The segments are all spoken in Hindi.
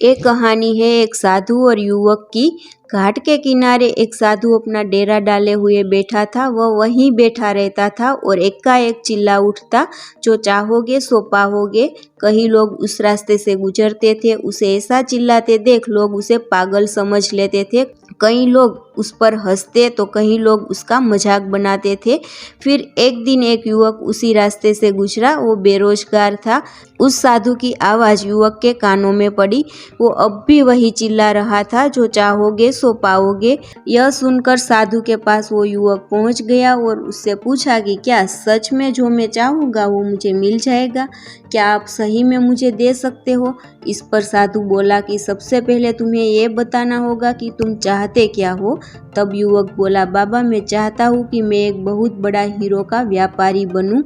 एक कहानी है एक साधु और युवक की। घाट के किनारे एक साधु अपना डेरा डाले हुए बैठा था। वह वहीं बैठा रहता था और एकाएक चिल्ला उठता, जो चाहोगे सो पाओगे। कई लोग उस रास्ते से गुजरते थे, उसे ऐसा चिल्लाते देख लोग उसे पागल समझ लेते थे। कई लोग उस पर हंसते तो कई लोग उसका मजाक बनाते थे। फिर एक दिन एक युवक उसी रास्ते से गुजरा। वो बेरोजगार था। उस साधु की आवाज़ युवक के कानों में पड़ी। वो अब भी वही चिल्ला रहा था, जो चाहोगे सो पाओगे। यह सुनकर साधु के पास वो युवक पहुंच गया और उससे पूछा कि क्या सच में जो मैं चाहूँगा वो मुझे मिल जाएगा? क्या आप सही में मुझे दे सकते हो? इस पर साधु बोला कि सबसे पहले तुम्हें ये बताना होगा कि तुम चाहते क्या हो। तब युवक बोला, बाबा मैं चाहता हूँ कि मैं एक बहुत बड़ा हीरो का व्यापारी बनूं।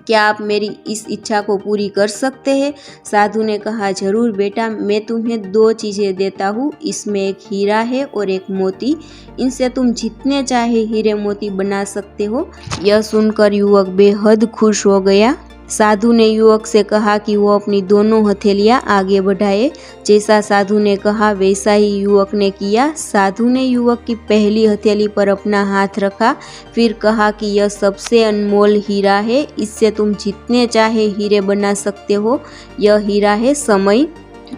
क्या आप मेरी इस इच्छा को पूरी कर सकते हैं? साधु ने कहा, जरूर बेटा, मैं तुम्हें 2 चीज़ें देता हूँ। इसमें एक हीरा है और एक मोती। इनसे तुम जितने चाहे हीरे मोती बना सकते हो। यह सुनकर युवक बेहद खुश हो गया। साधु ने युवक से कहा कि वो अपनी दोनों हथेलियां आगे बढ़ाए। जैसा साधु ने कहा वैसा ही युवक ने किया। साधु ने युवक की पहली हथेली पर अपना हाथ रखा, फिर कहा कि यह सबसे अनमोल हीरा है। इससे तुम जितने चाहे हीरे बना सकते हो। यह हीरा है समय।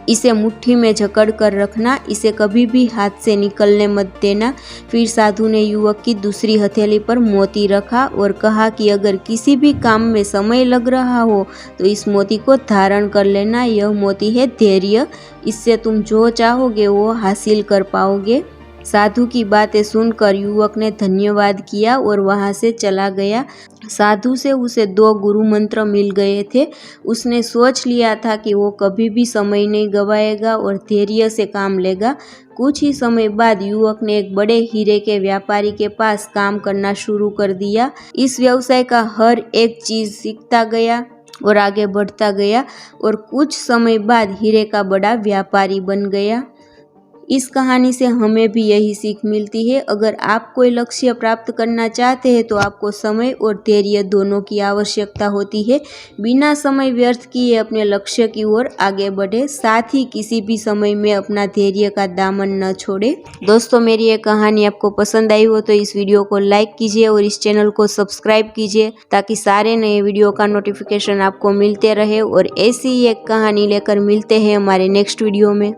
इसे मुट्ठी में जकड़ कर रखना, इसे कभी भी हाथ से निकलने मत देना। फिर साधु ने युवक की दूसरी हथेली पर मोती रखा और कहा कि अगर किसी भी काम में समय लग रहा हो तो इस मोती को धारण कर लेना। यह मोती है धैर्य। इससे तुम जो चाहोगे वो हासिल कर पाओगे। साधु की बातें सुनकर युवक ने धन्यवाद किया और वहां से चला गया। साधु से उसे 2 गुरु मंत्र मिल गए थे। उसने सोच लिया था कि वो कभी भी समय नहीं गवाएगा और धैर्य से काम लेगा। कुछ ही समय बाद युवक ने एक बड़े हीरे के व्यापारी के पास काम करना शुरू कर दिया। इस व्यवसाय का हर एक चीज सीखता गया और आगे बढ़ता गया और कुछ समय बाद हीरे का बड़ा व्यापारी बन गया। इस कहानी से हमें भी यही सीख मिलती है, अगर आप कोई लक्ष्य प्राप्त करना चाहते हैं तो आपको समय और धैर्य दोनों की आवश्यकता होती है। बिना समय व्यर्थ किए अपने लक्ष्य की ओर आगे बढ़े, साथ ही किसी भी समय में अपना धैर्य का दामन न छोड़े। दोस्तों, मेरी ये कहानी आपको पसंद आई हो तो इस वीडियो को लाइक कीजिए और इस चैनल को सब्सक्राइब कीजिए, ताकि सारे नए वीडियो का नोटिफिकेशन आपको मिलते रहे। और ऐसी ही एक कहानी लेकर मिलते हैं हमारे नेक्स्ट वीडियो में।